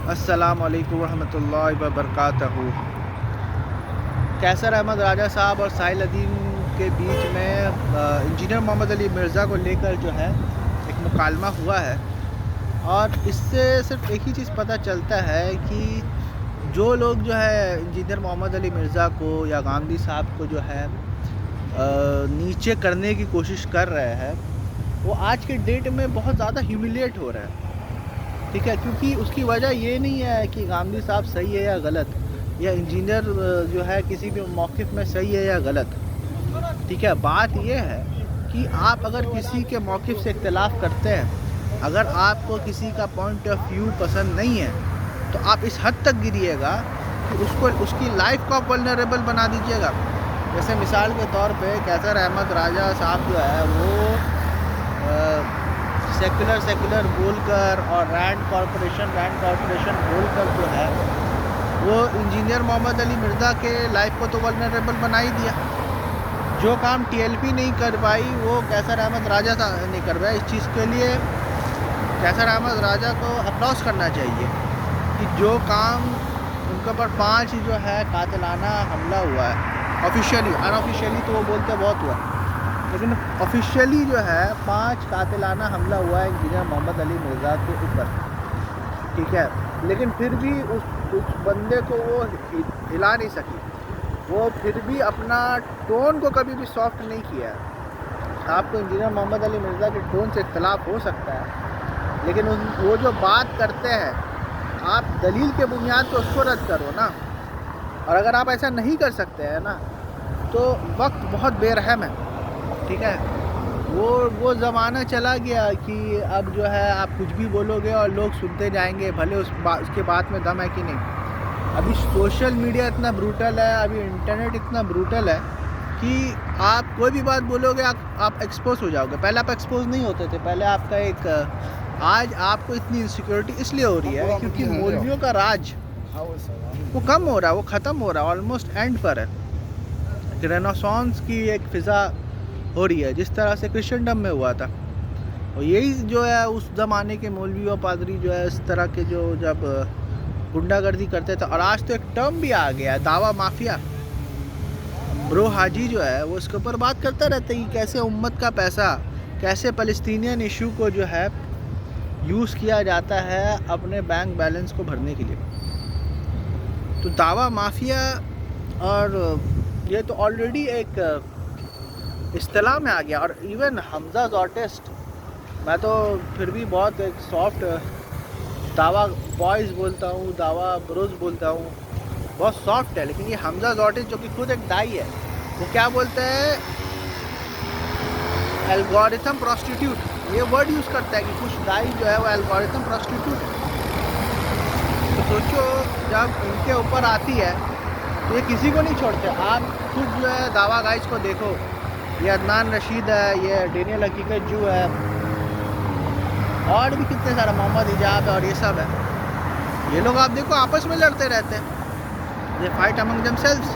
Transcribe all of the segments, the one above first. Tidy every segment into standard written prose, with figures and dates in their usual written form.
अस्सलाम वालेकुम रहमतुल्लाहि व बरकातहू। कैसर अहमद राजा साहब और साहिल अदीम के बीच में इंजीनियर मोहम्मद अली मिर्ज़ा को लेकर जो है एक मुकालमा हुआ है, और इससे सिर्फ एक ही चीज़ पता चलता है कि जो लोग जो है इंजीनियर मोहम्मद अली मिर्ज़ा को या गांधी साहब को जो है नीचे करने की कोशिश कर रहे हैं, वो आज के डेट में बहुत ज़्यादा ह्यूमिलिएट हो रहे हैं। ठीक है, क्योंकि उसकी वजह ये नहीं है कि गांधी साहब सही है या गलत, या इंजीनियर जो है किसी भी मौक़िफ़ में सही है या गलत। ठीक है, बात ये है कि आप अगर किसी के मौक़िफ़ से इख्तिलाफ़ करते हैं, अगर आपको किसी का पॉइंट ऑफ व्यू पसंद नहीं है, तो आप इस हद तक गिरिएगा कि उसकी लाइफ को आप वल्नरेबल बना दीजिएगा। जैसे मिसाल के तौर पे कैसर अहमद राजा साहब जो है वो सेकुलर बोलकर और रैंड कॉरपोरेशन बोलकर जो है वो इंजीनियर मोहम्मद अली मिर्ज़ा के लाइफ को तो वल्नरेबल बना ही दिया। जो काम टीएलपी नहीं कर पाई वो कैसर अहमद राजा नहीं कर पाया। इस चीज़ के लिए कैसर अहमद राजा को अप्लॉस करना चाहिए कि जो काम उनके ऊपर 5 जो है कातिलाना हमला हुआ है, ऑफिशियली, अनऑफिशियली तो वो बोलते बहुत हुआ, लेकिन ऑफिशियली जो है 5 कातिलाना हमला हुआ है इंजीनियर मोहम्मद अली मिर्ज़ा के ऊपर। ठीक है, लेकिन फिर भी उस बंदे को वो हिला नहीं सकी। वो फिर भी अपना टोन को कभी भी सॉफ्ट नहीं किया है। आपको इंजीनियर मोहम्मद अली मिर्ज़ा के टोन से इख्तलाफ हो सकता है, लेकिन वो जो बात करते हैं आप दलील के बुनियाद पर उसको रद्द करो ना। और अगर आप ऐसा नहीं कर सकते हैं ना, तो वक्त बहुत बेरहम है। ठीक है, वो ज़माना चला गया कि अब जो है आप कुछ भी बोलोगे और लोग सुनते जाएंगे, भले उसके बात में दम है कि नहीं। अभी सोशल मीडिया इतना ब्रूटल है, अभी इंटरनेट इतना ब्रूटल है कि आप कोई भी बात बोलोगे आप एक्सपोज हो जाओगे। पहले आप एक्सपोज नहीं होते थे। पहले आपका एक आज आपको इतनी इनसिक्योरिटी इसलिए हो रही है क्योंकि मौलवियों का राज वो कम हो रहा है, वो ख़त्म हो रहा है, ऑलमोस्ट एंड पर है। रेनेसांस की एक फ़िज़ा हो रही है जिस तरह से क्रिश्चियनडम में हुआ था। और यही जो है उस ज़माने के मौलवी और पादरी जो है इस तरह के जो जब गुंडागर्दी करते थे। और आज तो एक टर्म भी आ गया है, दावा माफिया। ब्रो हाजी जो है वो इसके ऊपर बात करता रहता है कि कैसे उम्मत का पैसा, कैसे फ़लस्तीनियन इशू को जो है यूज़ किया जाता है अपने बैंक बैलेंस को भरने के लिए। तो दावा माफिया, और ये तो ऑलरेडी एक इस्तिलाह में आ गया। और इवन हमजा जॉटिस्ट, मैं तो फिर भी बहुत एक सॉफ्ट दावा बॉयज़ बोलता हूँ, दावा ब्रोज बोलता हूँ, बहुत सॉफ्ट है। लेकिन ये हमजा जॉटिस्ट जो कि खुद एक दाई है, वो क्या बोलते हैं, एल्गोरिथम प्रोस्टिट्यूट, ये वर्ड यूज़ करता है कि कुछ दाई जो है वो एल्गोरिथम प्रोस्टिट्यूट है। तो सोचो जब इनके ऊपर आती है तो ये किसी को नहीं छोड़ते। आप खुद जो है दावा गाइज को देखो, ये अदनान रशीद है, ये डेनियल हकीकत जू है, और भी कितने सारे मोहम्मद हिजाब है, और ये सब है। ये लोग आप देखो आपस में लड़ते रहते हैं, ये फाइट अमंग देमसेल्व्स।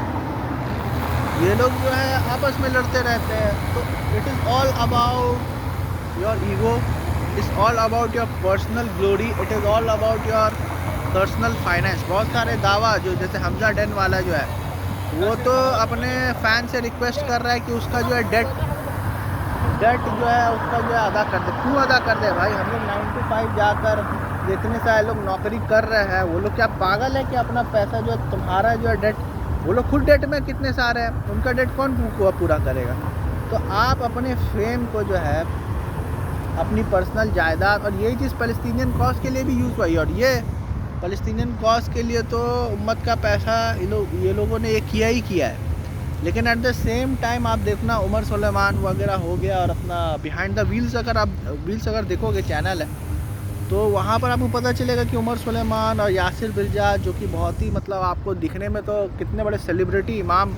ये लोग जो है आपस में लड़ते रहते हैं। तो it is all about your ego, it is all about your personal glory, it is all about your personal finance. बहुत सारे दावा जो जैसे हमजा डेन वाला जो है वो तो अपने फ़ैन से रिक्वेस्ट कर रहा है कि उसका जो है डेट जो है उसका जो है अदा कर दे। क्यों अदा कर दे भाई? हम लोग 9 to 5 जाकर जितने सारे लोग नौकरी कर रहे हैं, वो लोग क्या पागल है कि अपना पैसा जो है तुम्हारा जो है डेट, वो लोग खुद डेट में कितने सारे हैं, उनका डेट कौन पूरा करेगा? तो आप अपने फेम को जो है अपनी पर्सनल जायदाद, और यही चीज़ फ़लस्तीनियन कॉज के लिए भी यूज़ हुई। और ये फ़लस्तीनियन कॉज के लिए तो उम्मत का पैसा ये लोगों ने ये किया ही किया है। लेकिन एट द सेम टाइम आप देखना उमर सुलेमान वगैरह हो गया, और अपना बिहाइंड द व्हील्स अगर देखोगे चैनल है, तो वहाँ पर आपको पता चलेगा कि उमर सुलेमान और यासिर बिलजा, जो कि बहुत ही मतलब आपको दिखने में तो कितने बड़े सेलिब्रिटी इमाम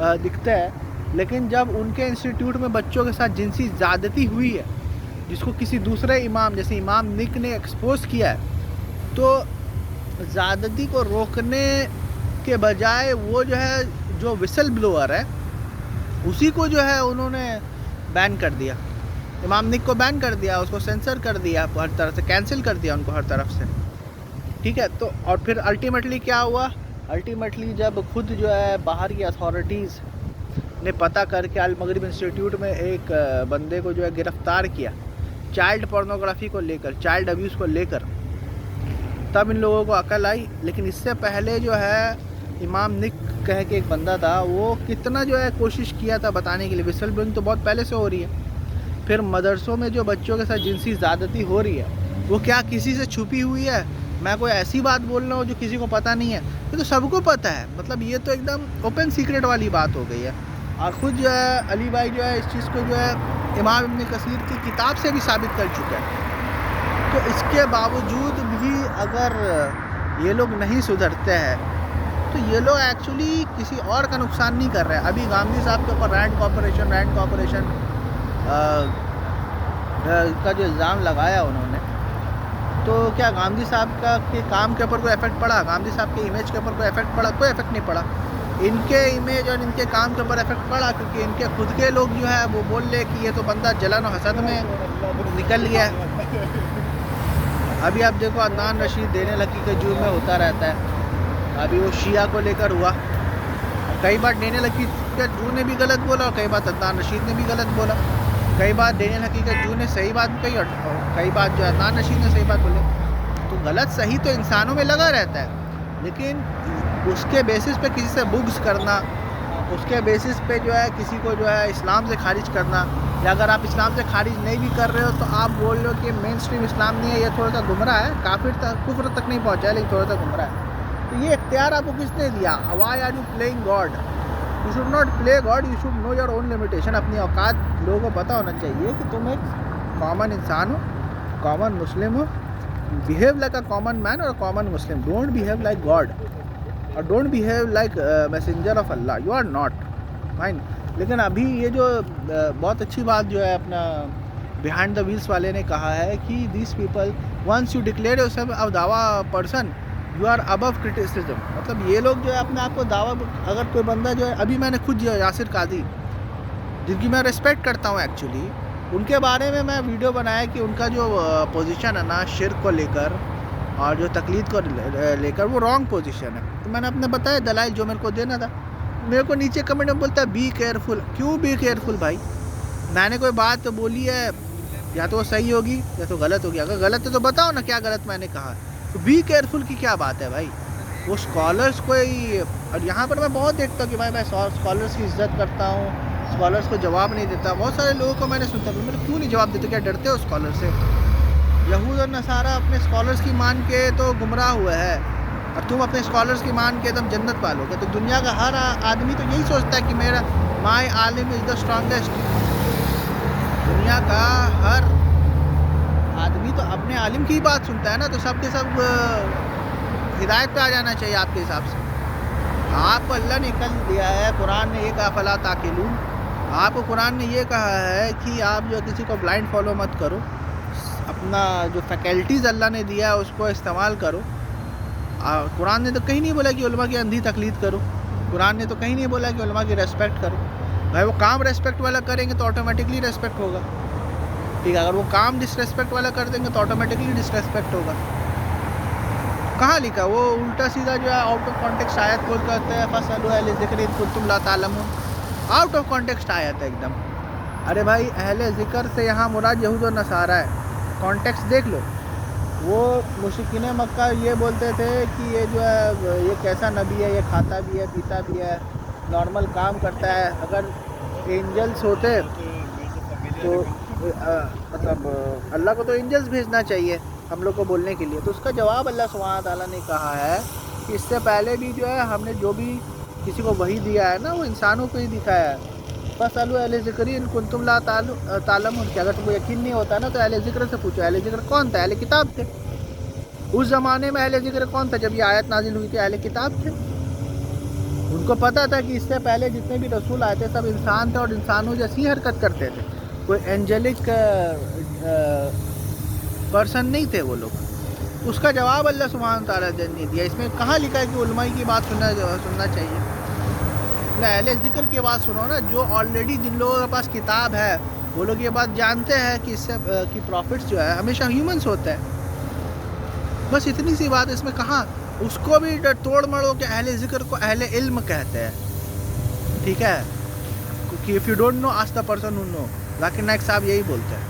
दिखते हैं, लेकिन जब उनके इंस्टीट्यूट में बच्चों के साथ जिनसी ज़्यादती हुई है, जिसको किसी दूसरे इमाम जैसे इमाम निक ने एक्सपोज किया है, तो ज़्यादती को रोकने के बजाय वो जो है जो विसल ब्लोअर है उसी को जो है उन्होंने बैन कर दिया। इमाम निक को बैन कर दिया, उसको सेंसर कर दिया, हर तरफ से कैंसिल कर दिया उनको, हर तरफ से। ठीक है। तो और फिर अल्टीमेटली क्या हुआ, अल्टीमेटली जब खुद जो है बाहर की अथॉरिटीज़ ने पता करके अल मगरिब इंस्टीट्यूट में एक बंदे को जो है गिरफ़्तार किया चाइल्ड पोर्नोग्राफी को लेकर, चाइल्ड अब्यूज़ को लेकर, तब इन लोगों को अकल आई। लेकिन इससे पहले जो है इमाम निक कह के एक बंदा था, वो कितना जो है कोशिश किया था बताने के लिए। विसल ब्लोइंग तो बहुत पहले से हो रही है। फिर मदरसों में जो बच्चों के साथ जिनसी ज़्यादती हो रही है, वो क्या किसी से छुपी हुई है? मैं कोई ऐसी बात बोल रहा हूँ जो किसी को पता नहीं है? ये तो सबको पता है। मतलब ये तो एकदम ओपन सीक्रेट वाली बात हो गई है। और ख़ुद जो है अली भाई जो है इस चीज़ को जो है इमाम इब्न कसीर की किताब से भी साबित कर चुका है। तो इसके बावजूद भी अगर ये लोग नहीं सुधरते हैं तो ये लोग एक्चुअली किसी और का नुकसान नहीं कर रहे हैं। अभी गांधी साहब के ऊपर रैंड कॉरपोरेशन का जो इल्ज़ाम लगाया उन्होंने, तो क्या गांधी साहब का के काम के ऊपर कोई इफेक्ट पड़ा? गांधी साहब के इमेज के ऊपर कोई इफेक्ट पड़ा? कोई इफेक्ट नहीं पड़ा। इनके इमेज और इनके काम के ऊपर इफेक्ट पड़ा, क्योंकि इनके खुद के लोग जो है वो बोल रहे कि ये तो बंदा जलन और हसद में निकल गया है। अभी आप देखो अदनान रशीद देने लकी के जुर्म में होता रहता है। अभी वो शिया को लेकर हुआ, कई बार देने लकी के जू ने भी गलत बोला और कई बार अदनान रशीद ने भी गलत बोला। कई बार देने लकी के जू ने सही बात कही और कई बार जो अदनान रशीद ने सही बात बोली। तो गलत सही तो इंसानों में लगा रहता है, लेकिन उसके बेसिस पे किसी से बुग्स करना, उसके बेसिस पे जो है किसी को जो है इस्लाम से खारिज करना, या अगर आप इस्लाम से खारिज नहीं भी कर रहे हो तो आप बोल रहे हो कि मेन स्ट्रीम इस्लाम नहीं है, ये थोड़ा सा गुमराह है, काफिर तक कुफ्र तक नहीं पहुँचा है लेकिन थोड़ा सा गुमराह है। तो ये इख्तियार आपको किसने दिया? Why are you playing God? You should not play God, you should know your own limitation. अपनी औकात लोगों को पता होना चाहिए कि तुम एक कॉमन इंसान हो, कॉमन मुस्लिम हो। Behave like a common man और कॉमन मुस्लिम। डोंट बिहेव लाइक गॉड और don't behave like messenger of Allah. You are not fine. लेकिन अभी ये जो बहुत अच्छी बात जो है अपना बिहाइंड द व्हील्स वाले ने कहा है कि this people once you declare yourself a दावा person you are above criticism. मतलब ये लोग जो है अपने आप को दावा, अगर कोई बंदा जो है, अभी मैंने खुद जो यासिर कादी जिनकी मैं रिस्पेक्ट करता हूँ एक्चुअली, उनके बारे में मैं वीडियो बनाया कि उनका जो पोजीशन है ना शिर्क को लेकर और जो तकलीद को लेकर वो रॉन्ग पोजीशन है। तो मैंने अपने बताया दलाइल जो मेरे को देना था। मेरे को नीचे कमेंट में बोलता है बी केयरफुल। क्यों बी केयरफुल भाई? मैंने कोई बात तो बोली है, या तो वो सही होगी या तो गलत होगी। अगर गलत है तो बताओ ना क्या गलत मैंने कहा। तो बी केयरफुल की क्या बात है भाई? वो स्कॉलर्स को ही, और यहाँ पर मैं बहुत देखता हूँ कि भाई मैं स्कॉलर्स की इज्जत करता हूँ, स्कॉलर्स को जवाब नहीं देता। बहुत सारे लोगों को मैंने सुनता हूँ, मैंने क्यों नहीं जवाब देते? क्या डरते हो स्कॉलर से? यहूद और नसारा अपने स्कॉलर्स की मान के तो गुमराह हुआ है और तुम अपने स्कॉलर्स की मान के तुम जन्नत पालोगे। तो दुनिया का हर आदमी तो यही सोचता है कि मेरा माई आलिम इज़ द स्ट्रॉन्गेस्ट। दुनिया का हर आदमी तो अपने आलिम की ही बात सुनता है ना। तो सब के सब हिदायत पे आ जाना चाहिए आपके हिसाब से। आपको अल्लाह ने कल दिया है, कुरान ने ये कहा फला ताकिलून। आपको कुरान ने ये कहा है कि आप जो किसी को ब्लाइंड फॉलो मत करो, अपना जो फैकल्टीज़ अल्लाह ने दिया है उसको इस्तेमाल करो। कुरान ने तो कहीं नहीं बोला कि उलमा की अंधी तकलीद करो। कुरान ने तो कहीं नहीं बोला कि उलमा की रेस्पेक्ट करो। भाई वो काम रेस्पेक्ट वाला करेंगे तो ऑटोमेटिकली रेस्पेक्ट होगा, ठीक है। अगर वो काम डिसरेस्पेक्ट वाला कर देंगे तो ऑटोमेटिकली डिसरेस्पेक्ट होगा। कहाँ लिखा? वो उल्टा सीधा जो है आउट ऑफ कॉन्टेक्स्ट आयत बोल करते हैं फसलू अहले ज़िक्र इन कुंतुम ला तालमून। आउट ऑफ कॉन्टेक्स्ट आयत है एकदम। अरे भाई अहले ज़िक्र से यहाँ मुराद यहूद और नसारा है। कॉन्टेक्स्ट देख लो। वो मुशरिकीन मक्का ये बोलते थे कि ये जो है ये कैसा नबी है, ये खाता भी है पीता भी है, नॉर्मल काम करता है। अगर एंजल्स होते तो मतलब अल्लाह को तो एंजल्स भेजना चाहिए हम लोग को बोलने के लिए। तो उसका जवाब अल्लाह सुब्हान ताला ने कहा है कि इससे पहले भी जो है हमने जो भी किसी को वही दिया है ना वो इंसानों को ही दिखाया है। फसलू अहले ज़िक्र इन कुंतुम ला तालमून। कि अगर तुमको यकीन नहीं होता ना तो अहले ज़िक्र से पूछो। अहले ज़िक्र कौन था? अहले किताब थे। उस ज़माने में अहले ज़िक्र कौन था? जब ये आयत नाजिल हुई थी अहले किताब थे। उनको पता था कि इससे पहले जितने भी रसूल आए थे सब इंसान थे और इंसानों जैसी हरकत करते थे। कोई एंजेलिक पर्सन नहीं थे वो लोग। उसका जवाब अल्लाह सुब्हान ताला ने दिया। इसमें कहाँ लिखा है कि उलमा की बात सुनना चाहिए? अहले ज़िक्र की बात सुनो ना, जो ऑलरेडी जिन लोगों के पास किताब है वो लोग ये बात जानते हैं कि इससे कि प्रॉफिट्स जो है हमेशा ह्यूमंस होते हैं। बस इतनी सी बात इसमें। कहाँ उसको भी तोड़ मड़ो कि अहले ज़िक्र को अहले इल्म कहते हैं, ठीक है, कि if you don't know ask the person who no. Zakir Naik साहब यही बोलते हैं।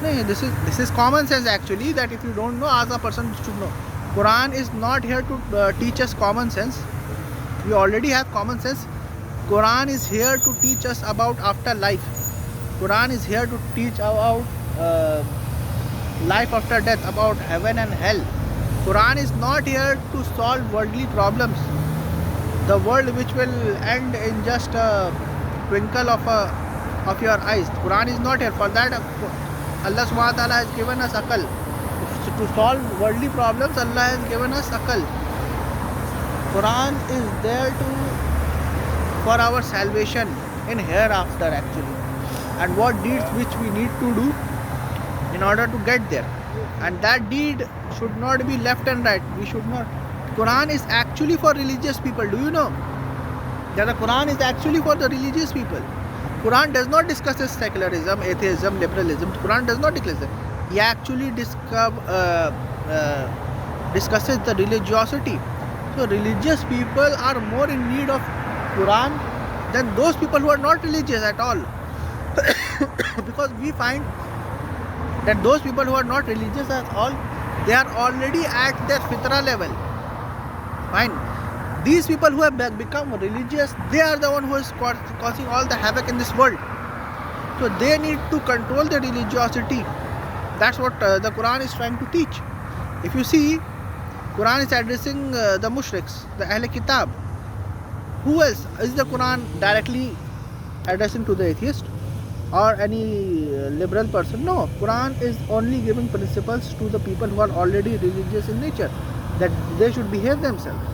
नहीं, this is common sense actually, that if you don't know ask the person should know. Quran is not here to teach us common sense. We already have common sense. Quran is here to teach us about afterlife. Quran is here to teach about life after death, about heaven and hell. Quran is not here to solve worldly problems. The world which will end in just a twinkle of your eyes. Quran is not here for that. Allah subhanahu wa ta'ala has given us aql. To solve worldly problems, Allah has given us aql. Quran is there for our salvation in hereafter actually, and what deeds which we need to do in order to get there, and that deed should not be left and right. We should not. Quran is actually for religious people. Do you know that the Quran is actually for the religious people? Quran does not discuss secularism, atheism, liberalism. Quran does not discuss it. He actually discusses the religiosity. So religious people are more in need of Quran than those people who are not religious at all. Because we find that those people who are not religious at all, they are already at their fitra level. Fine. These people who have become religious, they are the one who is causing all the havoc in this world. So they need to control their religiosity. That's what the Quran is trying to teach. If you see, Quran is addressing the mushriks, the Ahl Kitab. Who else is the Quran directly addressing? To the atheist or any liberal person? No, Quran is only giving principles to the people who are already religious in nature, that they should behave themselves.